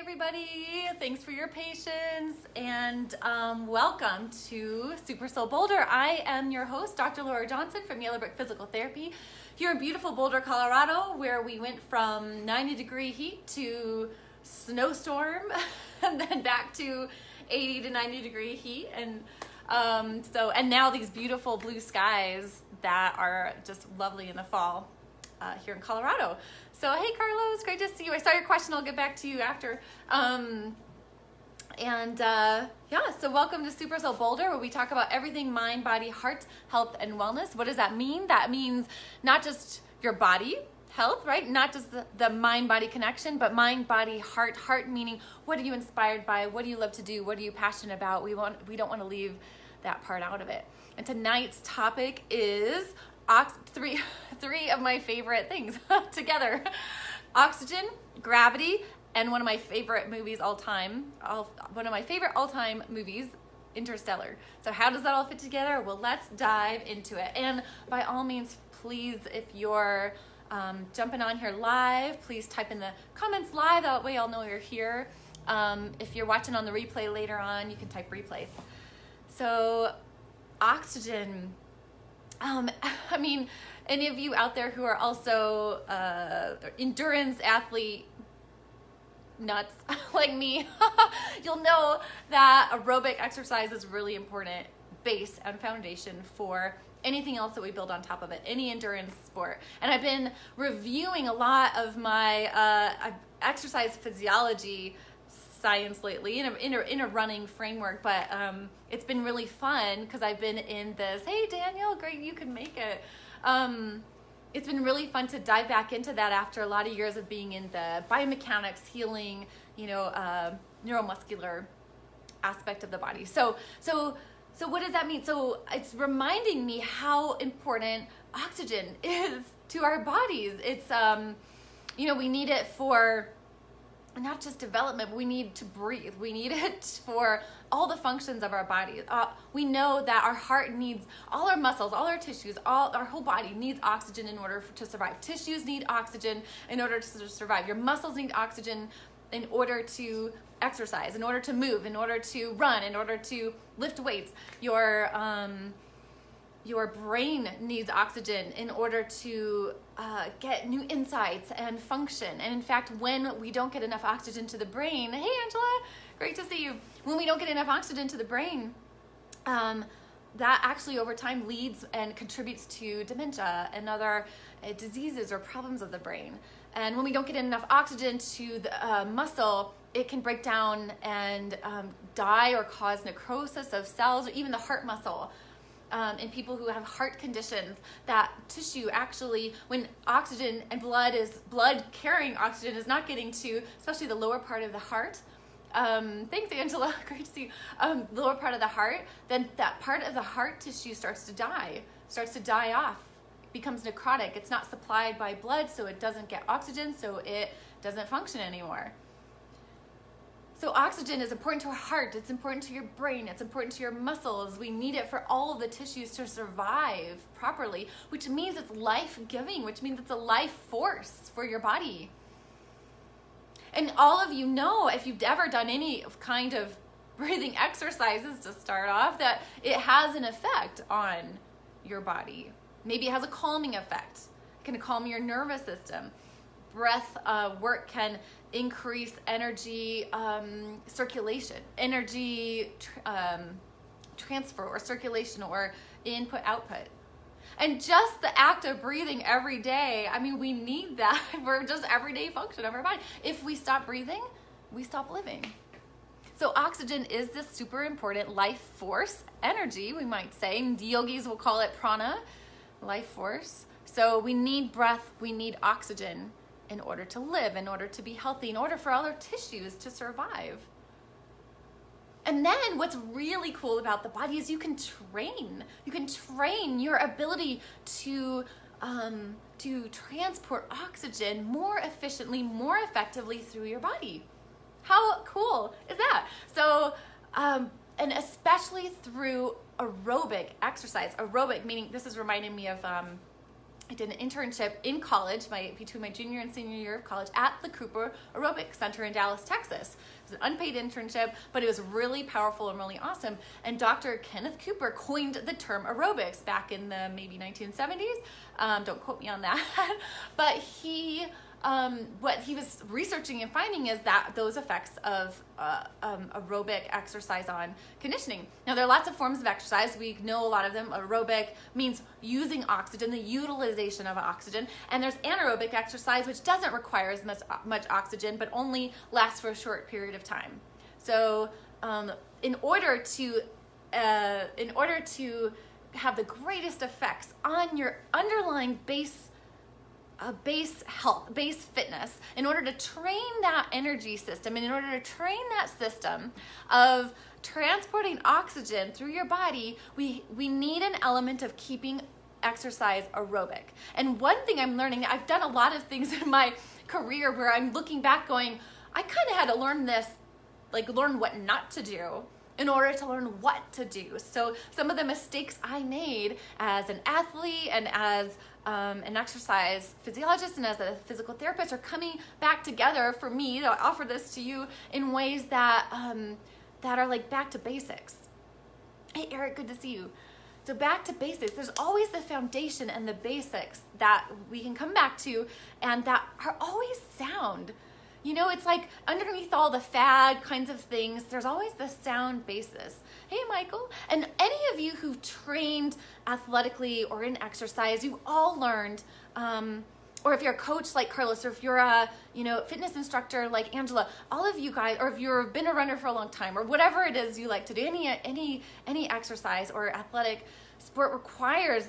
everybody. Thanks for your patience and welcome to SuperSoul Boulder. I am your host, Dr. Lara Johnson from Yellowbrick Physical Therapy here in beautiful Boulder, Colorado, where we went from 90-degree heat to snowstorm and then back to 80 to 90-degree heat. And now these beautiful blue skies that are just lovely in the fall here in Colorado. So, hey, Carlos, great to see you. I saw your question. I'll get back to you after. So welcome to SuperSoul Boulder, where we talk about everything mind, body, heart, health, and wellness. What does that mean? That means not just your body health, right? Not just the mind-body connection, but mind, body, heart. Heart meaning what are you inspired by? What do you love to do? What are you passionate about? We don't want to leave that part out of it. And tonight's topic is three of my favorite things together: oxygen, gravity, and one of my favorite movies all-time movies, Interstellar. So how does that all fit together? Well, let's dive into it. And by all means, please, if you're jumping on here live, please type in the comments live. That way I'll know you're here. If you're watching on the replay later on, you can type replay. So oxygen. I mean, any of you out there who are also endurance athlete nuts like me, you'll know that aerobic exercise is really important base and foundation for anything else that we build on top of it, any endurance sport. And I've been reviewing a lot of my exercise physiology science lately in a running framework, but it's been really fun because I've been in this, hey Daniel, great you can make it. It's been really fun to dive back into that after a lot of years of being in the biomechanics, healing, neuromuscular aspect of the body. So what does that mean? So it's reminding me how important oxygen is to our bodies. It's we need it for not just development, but we need to breathe. We need it for all the functions of our body. We know that our heart needs, all our muscles, all our tissues, our whole body needs oxygen in order to survive. Tissues need oxygen in order to survive. Your muscles need oxygen in order to exercise, in order to move, in order to run, in order to lift weights. Your brain needs oxygen in order to get new insights and function. And in fact, when we don't get enough oxygen to the brain, hey Angela, great to see you. When we don't get enough oxygen to the brain, that actually over time leads and contributes to dementia and other diseases or problems of the brain. And when we don't get enough oxygen to the muscle, it can break down and die or cause necrosis of cells or even the heart muscle. In people who have heart conditions, that tissue actually, when oxygen and blood carrying oxygen is not getting to, especially the lower part of the heart. Thanks, Angela. Great to see you. The lower part of the heart, then that part of the heart tissue starts to die off, becomes necrotic. It's not supplied by blood, so it doesn't get oxygen, so it doesn't function anymore. So oxygen is important to our heart, it's important to your brain, it's important to your muscles. We need it for all of the tissues to survive properly, which means it's life-giving, which means it's a life force for your body. And all of you know, if you've ever done any kind of breathing exercises to start off, that it has an effect on your body. Maybe it has a calming effect. It can calm your nervous system. Breath work can increase energy circulation, energy transfer or circulation or input-output. And just the act of breathing every day, I mean, we need that for just everyday function of our body. If we stop breathing, we stop living. So oxygen is this super important life force, energy, we might say. The yogis will call it prana, life force. So we need breath, we need oxygen in order to live, in order to be healthy, in order for all our tissues to survive. And then what's really cool about the body is you can train. You can train your ability to transport oxygen more efficiently, more effectively through your body. How cool is that? So, and especially through aerobic exercise. Aerobic meaning, this is reminding me of I did an internship in college, between my junior and senior year of college, at the Cooper Aerobic Center in Dallas, Texas. It was an unpaid internship, but it was really powerful and really awesome. And Dr. Kenneth Cooper coined the term aerobics back in the maybe 1970s. Don't quote me on that. But what he was researching and finding is that those effects of aerobic exercise on conditioning. Now, there are lots of forms of exercise. We know a lot of them. Aerobic means using oxygen, the utilization of oxygen. And there's anaerobic exercise, which doesn't require as much oxygen, but only lasts for a short period of time. So in order to have the greatest effects on your underlying base health, base fitness, in order to train that energy system, and in order to train that system of transporting oxygen through your body, we need an element of keeping exercise aerobic. And one thing I'm learning, I've done a lot of things in my career where I'm looking back going, I kind of had to learn this, like learn what not to do in order to learn what to do. So some of the mistakes I made as an athlete and as an exercise physiologist and as a physical therapist are coming back together for me to offer this to you in ways that are like back to basics. Hey Eric, good to see you. So back to basics. There's always the foundation and the basics that we can come back to and that are always sound. You know, it's like underneath all the fad kinds of things, there's always the sound basis. Hey, Michael. And any of you who've trained athletically or in exercise, you've all learned, or if you're a coach like Carlos, or if you're a fitness instructor like Angela, all of you guys, or if you've been a runner for a long time, or whatever it is you like to do, any exercise or athletic sport requires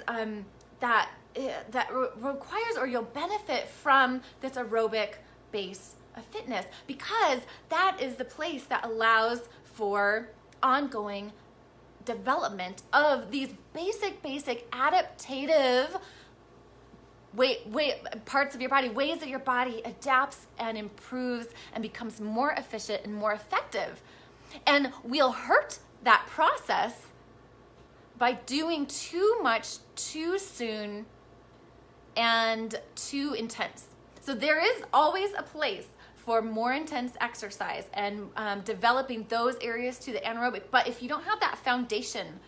requires, or you'll benefit from this aerobic base of fitness, because that is the place that allows for ongoing development of these basic adaptive parts of your body, ways that your body adapts and improves and becomes more efficient and more effective. And we'll hurt that process by doing too much too soon and too intense. So there is always a place for more intense exercise and developing those areas to the anaerobic. But if you don't have that foundation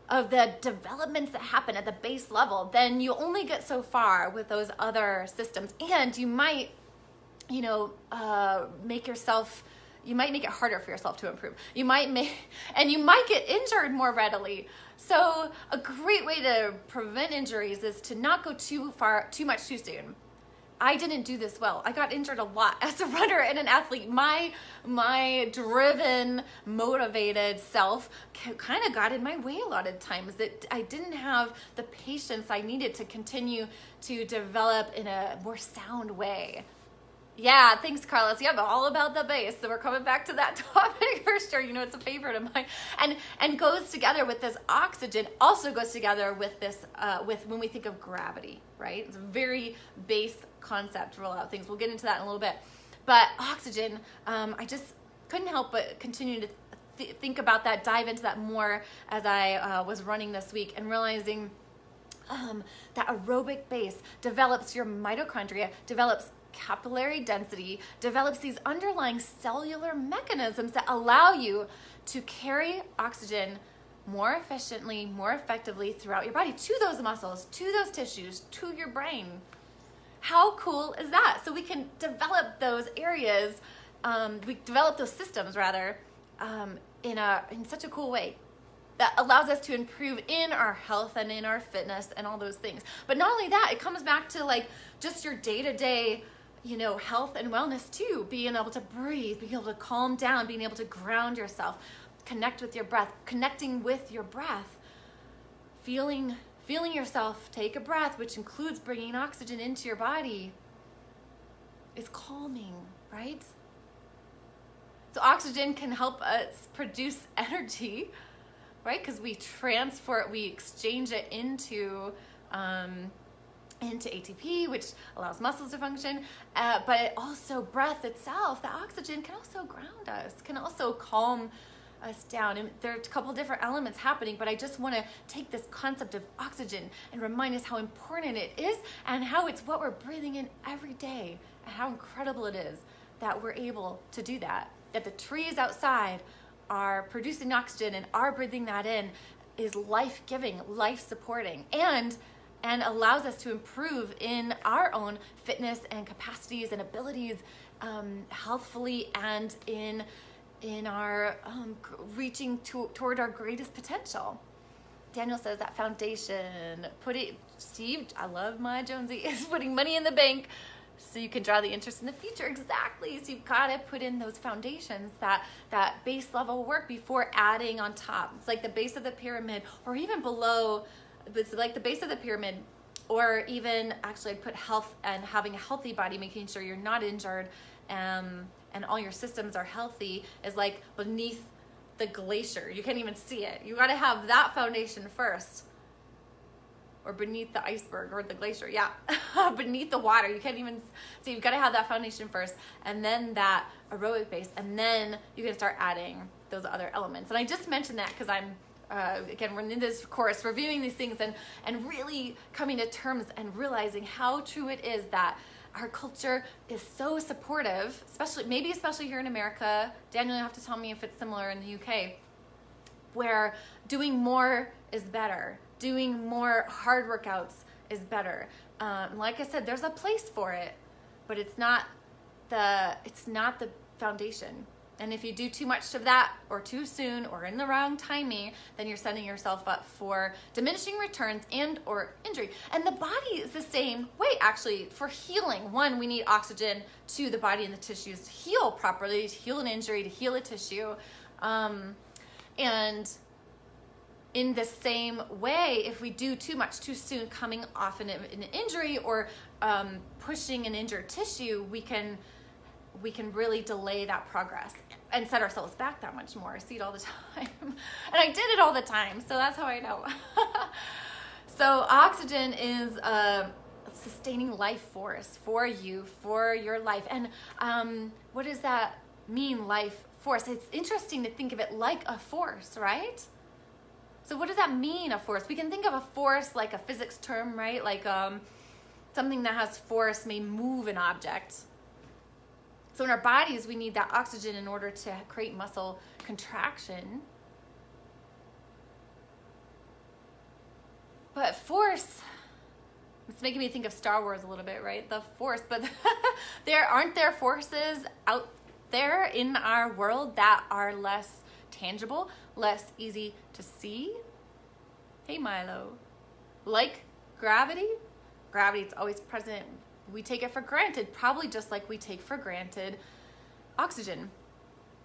of the developments that happen at the base level, then you only get so far with those other systems. And you might, make it harder for yourself to improve. You might get injured more readily. So a great way to prevent injuries is to not go too much too soon. I didn't do this well. I got injured a lot as a runner and an athlete. My driven, motivated self kind of got in my way a lot of times. That I didn't have the patience I needed to continue to develop in a more sound way. Yeah, thanks, Carlos. Yeah, but all about the base. So we're coming back to that topic for sure. It's a favorite of mine, and goes together with this oxygen. Also goes together with this with when we think of gravity, right? It's a very base concept for a lot of things. We'll get into that in a little bit. But oxygen, I just couldn't help but continue to think about that, dive into that more as I was running this week, and realizing that aerobic base develops your mitochondria, develops capillary density, develops these underlying cellular mechanisms that allow you to carry oxygen more efficiently, more effectively throughout your body, to those muscles, to those tissues, to your brain. How cool is that? So we can develop those areas, we develop those systems rather, in such a cool way that allows us to improve in our health and in our fitness and all those things. But not only that, it comes back to like just your day-to-day health and wellness too, being able to breathe, being able to calm down, being able to ground yourself, connect with your breath, connecting with your breath, feeling yourself take a breath, which includes bringing oxygen into your body, is calming, right? So oxygen can help us produce energy, right? Because we transfer it, we exchange it into ATP, which allows muscles to function, but it also, breath itself, the oxygen can also ground us, can also calm us down. And there are a couple different elements happening, but I just want to take this concept of oxygen and remind us how important it is and how it's what we're breathing in every day and how incredible it is that we're able to do that. That the trees outside are producing oxygen and are breathing that in is life-giving, life-supporting, and allows us to improve in our own fitness and capacities and abilities healthfully and in our reaching toward our greatest potential. Daniel says that foundation, Steve, I love my Jonesy, is putting money in the bank so you can draw the interest in the future. Exactly. So you've got to put in those foundations, that base level work before adding on top. It's like the base of the pyramid, or even below. It's like the base of the pyramid, or even actually I'd put health and having a healthy body, making sure you're not injured and all your systems are healthy, is like beneath the glacier. You can't even see it. You got to have that foundation first. Or beneath the iceberg or the glacier, yeah. Beneath the water, you can't even, so you've got to have that foundation first, and then that aerobic base, and then you can start adding those other elements. And I just mentioned that because I'm, again, we're in this course reviewing these things and really coming to terms and realizing how true it is that our culture is so supportive, especially here in America. Daniel, you have to tell me if it's similar in the UK, where doing more is better. Doing more hard workouts is better. Like I said, there's a place for it, but it's not the foundation. And if you do too much of that, or too soon, or in the wrong timing, then you're setting yourself up for diminishing returns and or injury. And the body is the same way, actually, for healing. One, we need oxygen to the body and the tissues to heal properly, to heal an injury, to heal a tissue. And in the same way, if we do too much too soon, coming off an injury or pushing an injured tissue, we can really delay that progress and set ourselves back that much more. I see it all the time. And I did it all the time, so that's how I know. So oxygen is a sustaining life force for you, for your life. And what does that mean, life force? It's interesting to think of it like a force, right? So what does that mean, a force? We can think of a force like a physics term, right? Like something that has force may move an object. So in our bodies, we need that oxygen in order to create muscle contraction. But force, it's making me think of Star Wars a little bit, right? The force, but aren't there forces out there in our world that are less tangible, less easy to see? Hey Milo. Like gravity? Gravity is always present. We take it for granted, probably just like we take for granted oxygen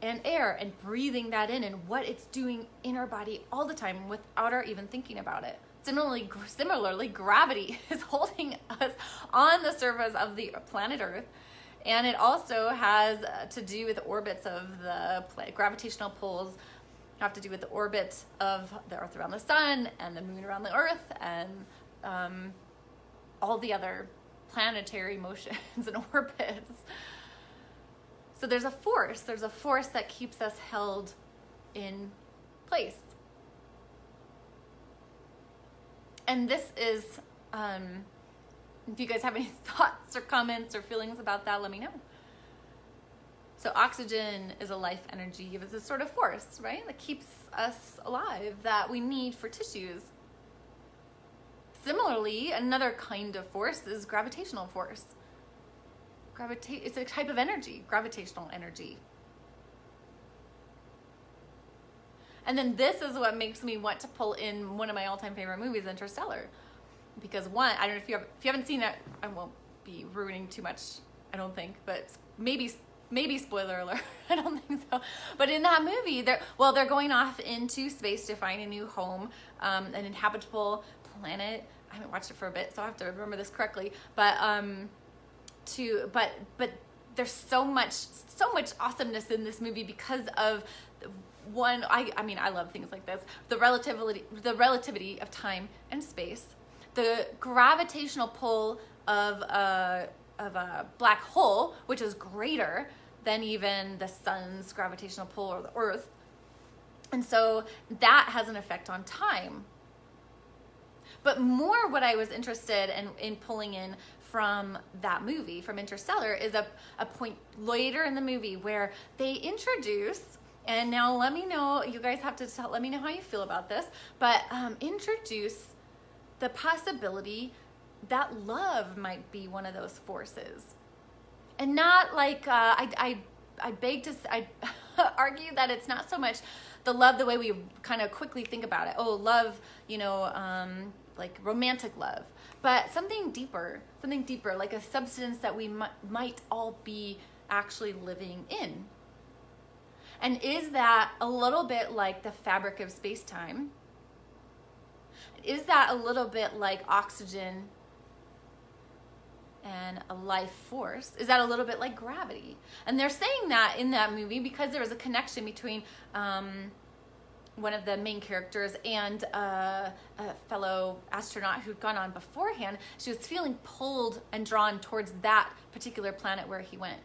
and air and breathing that in and what it's doing in our body all the time without our even thinking about it. Similarly, gravity is holding us on the surface of the planet Earth. And it also has to do with the orbits of the gravitational pulls have to do with the orbit of the Earth around the sun and the moon around the Earth and all the other planetary motions and orbits. So there's a force that keeps us held in place. And this is, if you guys have any thoughts or comments or feelings about that, let me know. So oxygen is a life energy. It's a sort of force, right? That keeps us alive, that we need for tissues. Similarly, another kind of force is gravitational force. It's a type of energy, gravitational energy. And then this is what makes me want to pull in one of my all-time favorite movies, Interstellar. Because one, I don't know if you haven't seen it, I won't be ruining too much, I don't think, but maybe spoiler alert, I don't think so. But in that movie, they're going off into space to find a new home, an inhabitable planet. I haven't watched it for a bit, so I have to remember this correctly. But there's so much awesomeness in this movie because of one. I love things like this. The relativity of time and space, the gravitational pull of a black hole, which is greater than even the sun's gravitational pull or the Earth. And so that has an effect on time. But more what I was interested in pulling in from that movie, from Interstellar, is a point later in the movie where they introduce, and now let me know, you guys have to let me know how you feel about this, but introduce the possibility that love might be one of those forces. And not like, I argue that it's not so much the love the way we kind of quickly think about it. Oh, love, like romantic love, but something deeper, like a substance that we might all be actually living in. And is that a little bit like the fabric of space-time? Is that a little bit like oxygen and a life force? Is that a little bit like gravity? And they're saying that in that movie because there was a connection between one of the main characters and a fellow astronaut who'd gone on beforehand. She was feeling pulled and drawn towards that particular planet where he went.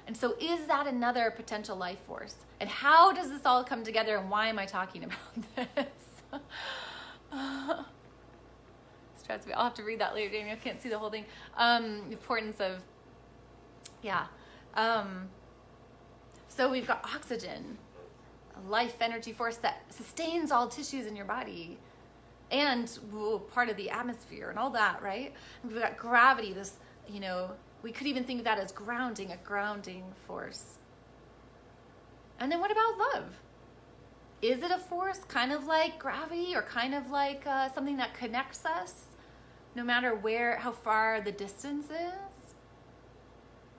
And so is that another potential life force? And how does this all come together, and why am I talking about this? Stress me. I'll have to read that later, Daniel. I can't see the whole thing. Importance of, yeah. So we've got oxygen, a life energy force that sustains all tissues in your body, and part of the atmosphere and all that, right? And we've got gravity, this, we could even think of that as grounding, a grounding force. And then what about love? Is it a force kind of like gravity, or kind of like something that connects us no matter how far the distance is?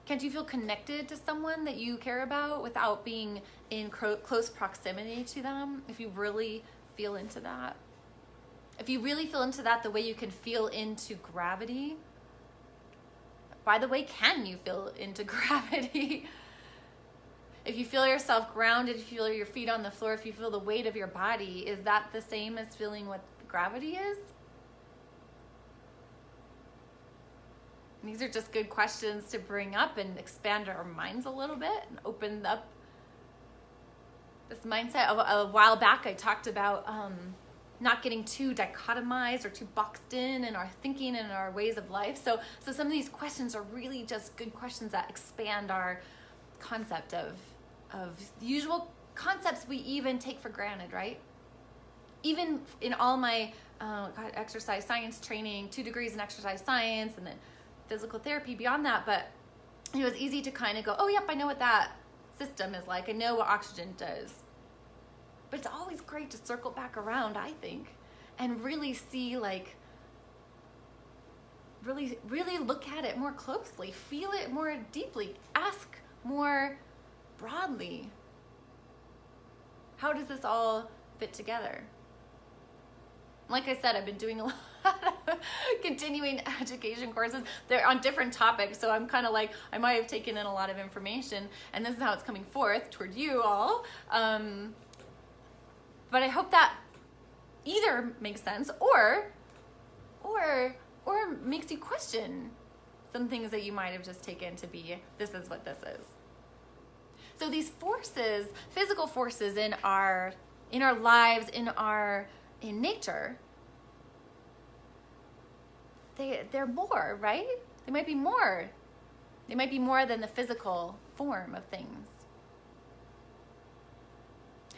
Can't you feel connected to someone that you care about without being in close proximity to them? If you really feel into that. If you really feel into that the way you can feel into gravity. By the way, can you feel into gravity? If you feel yourself grounded, if you feel your feet on the floor, if you feel the weight of your body, is that the same as feeling what gravity is? These are just good questions to bring up and expand our minds a little bit and open up this mindset. A while back, I talked about not getting too dichotomized or too boxed in our thinking and our ways of life. So some of these questions are really just good questions that expand our concept of usual concepts we even take for granted, right? Even in all my exercise science training, 2 degrees in exercise science, and then physical therapy beyond that, but it was easy to kind of go, oh, yep, I know what that system is like. I know what oxygen does. But it's always great to circle back around, I think, and really see, like, really look at it more closely, feel it more deeply, ask more broadly. How does this all fit together? Like I said, I've been doing a lot of continuing education courses. They're on different topics, so I'm kind of like, I might have taken in a lot of information, and this is how it's coming forth toward you all. But I hope that either makes sense or makes you question some things that you might have just taken to be, this is what this is. So these forces, physical forces in our lives, in nature, they're more, right? They might be more. They might be more than the physical form of things.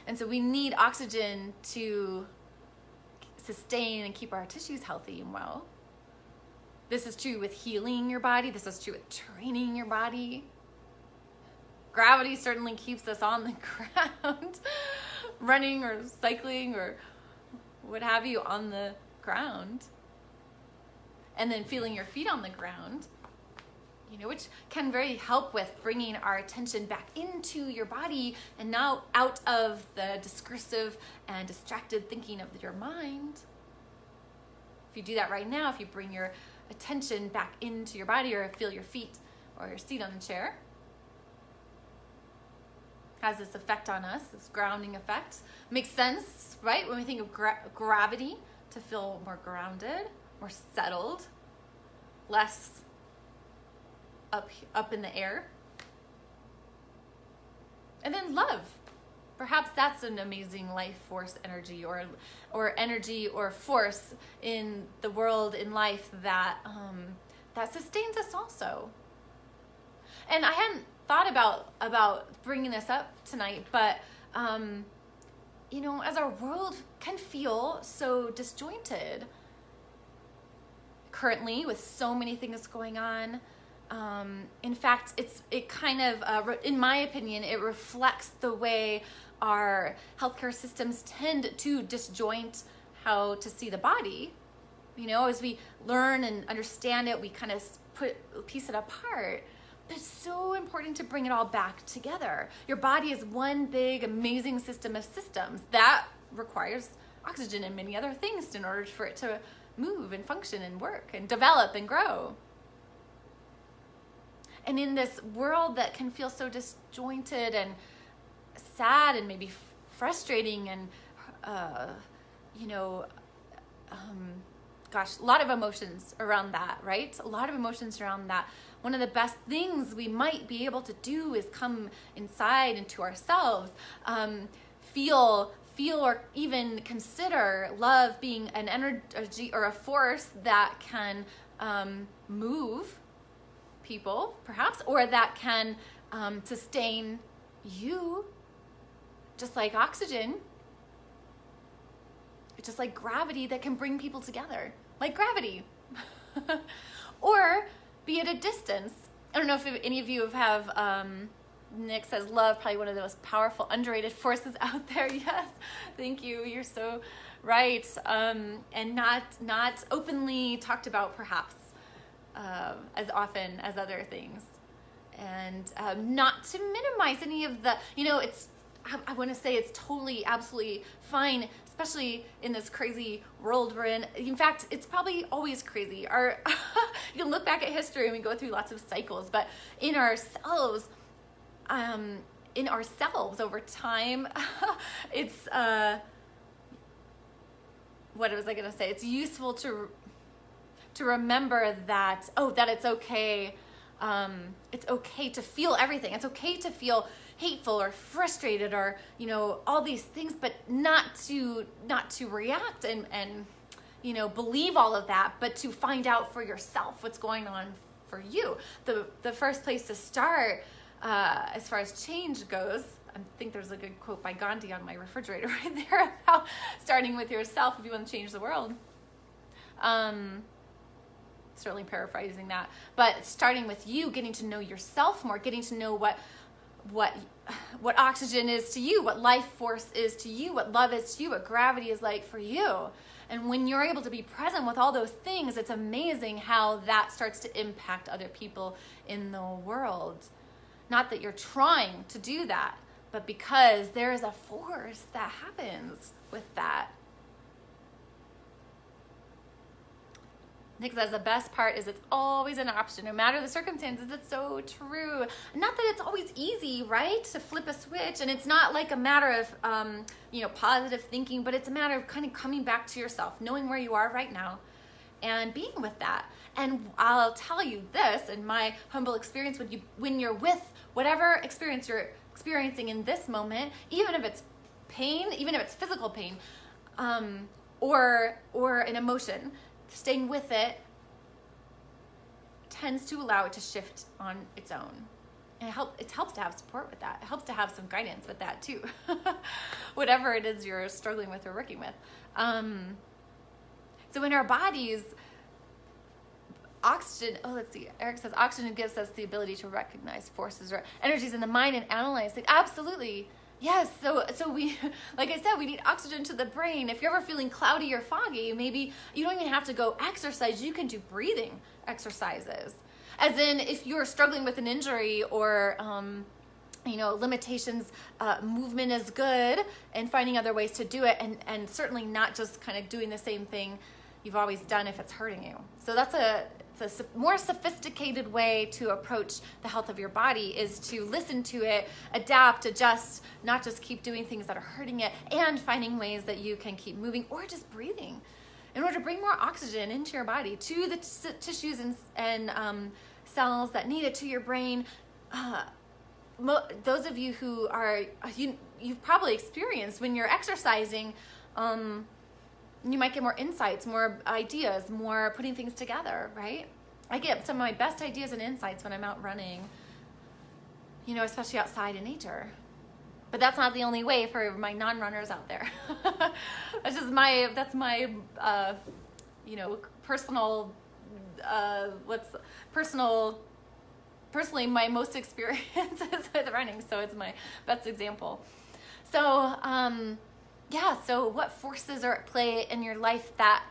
And so we need oxygen to sustain and keep our tissues healthy and well. This is true with healing your body. This is true with training your body. Gravity certainly keeps us on the ground, running or cycling or what have you on the ground. And then feeling your feet on the ground, which can very help with bringing our attention back into your body and now out of the discursive and distracted thinking of your mind. If you do that right now, if you bring your attention back into your body or feel your feet or your seat on the chair, has this effect on us, this grounding effect. Makes sense, right? When we think of gravity, to feel more grounded, more settled, less up in the air. And then love. Perhaps that's an amazing life force energy, or energy or force in the world, in life, that that sustains us also. And I hadn't thought about bringing this up tonight, but you know, as our world can feel so disjointed currently with so many things going on. In fact, it kind of, in my opinion, it reflects the way our healthcare systems tend to disjoint how to see the body. You know, as we learn and understand it, we kind of piece it apart. But it's so important to bring it all back together. Your body is one big, amazing system of systems that requires oxygen and many other things in order for it to move and function and work and develop and grow. And in this world that can feel so disjointed and sad and maybe frustrating and, gosh, a lot of emotions around that, right? A lot of emotions around that. One of the best things we might be able to do is come inside into ourselves, feel or even consider love being an energy or a force that can move people, perhaps, or that can sustain you, just like oxygen, just like gravity that can bring people together, like gravity. Or be at a distance. I don't know if any of you have, Nick says love, probably one of the most powerful, underrated forces out there. Yes, thank you. You're so right. And not openly talked about, perhaps, as often as other things. And not to minimize any of the, I want to say it's totally, absolutely fine, especially in this crazy world we're in. In fact, it's probably always crazy. You can look back at history and we go through lots of cycles, but in ourselves over time, it's, what was I going to say? It's useful to remember that, that it's okay. It's okay to feel everything. It's okay to feel hateful or frustrated or, all these things, but not to react and believe all of that, but to find out for yourself what's going on for you. The first place to start, as far as change goes, I think there's a good quote by Gandhi on my refrigerator right there about starting with yourself if you want to change the world. Certainly paraphrasing that, but starting with you, getting to know yourself more, getting to know what oxygen is to you, what life force is to you, what love is to you, what gravity is like for you. And when you're able to be present with all those things, it's amazing how that starts to impact other people in the world. Not that you're trying to do that, but because there is a force that happens with that. Nick says the best part is it's always an option, no matter the circumstances. It's so true. Not that it's always easy, right, to flip a switch, and it's not like a matter of positive thinking, but it's a matter of kind of coming back to yourself, knowing where you are right now, and being with that. And I'll tell you this, in my humble experience, when you're with whatever experience you're experiencing in this moment, even if it's pain, even if it's physical pain, or an emotion, staying with it tends to allow it to shift on its own. And it helps to have support with that. It helps to have some guidance with that too. Whatever it is you're struggling with or working with. So in our bodies, oxygen, let's see, Eric says oxygen gives us the ability to recognize forces or energies in the mind and analyze things. Absolutely. Yes, so we, like I said, we need oxygen to the brain. If you're ever feeling cloudy or foggy, maybe you don't even have to go exercise. You can do breathing exercises. As in, if you're struggling with an injury or, limitations, movement is good, and finding other ways to do it, and certainly not just kind of doing the same thing you've always done if it's hurting you. So that's a more sophisticated way to approach the health of your body, is to listen to it, adapt, adjust, not just keep doing things that are hurting it, and finding ways that you can keep moving or just breathing in order to bring more oxygen into your body, to the tissues and cells that need it, to your brain. those of you who are, you've probably experienced when you're exercising, you might get more insights, more ideas, more putting things together, right? I get some of my best ideas and insights when I'm out running, especially outside in nature. But that's not the only way for my non-runners out there. That's my personal, personally my most experiences with running. So it's my best example. So, so what forces are at play in your life that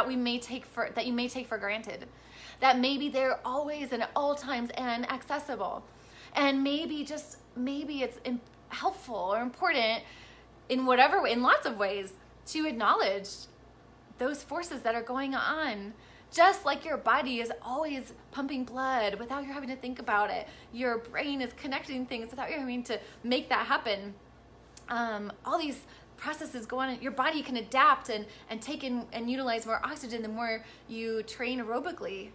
you may take for granted? That maybe they're always and at all times and accessible. And maybe it's helpful or important in whatever way, in lots of ways, to acknowledge those forces that are going on. Just like your body is always pumping blood without you having to think about it. Your brain is connecting things without you having to make that happen. All these processes go on. Your body can adapt and take in and utilize more oxygen the more you train aerobically.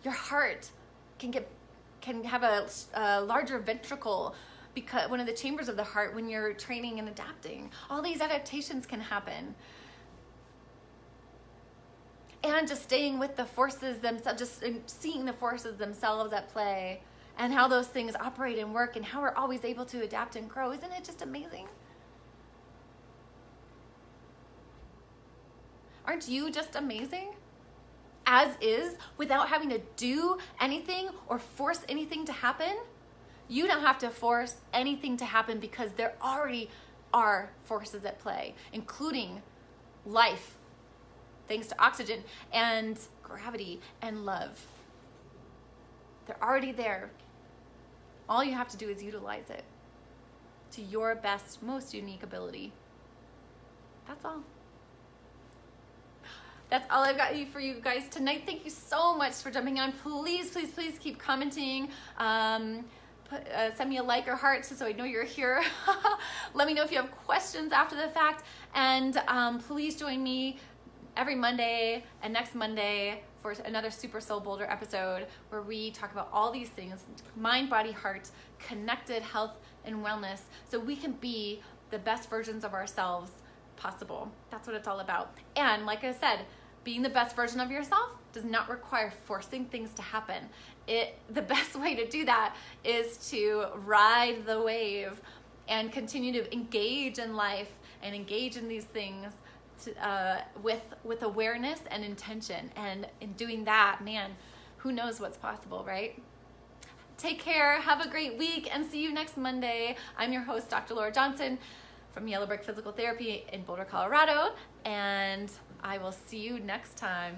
Your heart can have a larger ventricle, because one of the chambers of the heart, when you're training and adapting. All these adaptations can happen. And just staying with the forces themselves, just seeing the forces themselves at play and how those things operate and work and how we're always able to adapt and grow. Isn't it just amazing? Aren't you just amazing? As is, without having to do anything or force anything to happen? You don't have to force anything to happen because there already are forces at play, including life, thanks to oxygen and gravity and love. They're already there. All you have to do is utilize it to your best, most unique ability. That's all. That's all I've got for you guys tonight. Thank you so much for jumping on. Please, please, please keep commenting. Send me a like or heart so I know you're here. Let me know if you have questions after the fact. And please join me every Monday and next Monday for another SuperSoul Boulder episode where we talk about all these things, mind, body, heart, connected health and wellness, so we can be the best versions of ourselves possible. That's what it's all about. And like I said, being the best version of yourself does not require forcing things to happen. The best way to do that is to ride the wave and continue to engage in life and engage in these things with awareness and intention. And in doing that, man, who knows what's possible, right? Take care, have a great week, and see you next Monday. I'm your host, Dr. Lara Johnson from Yellow Brick Physical Therapy in Boulder, Colorado, and I will see you next time.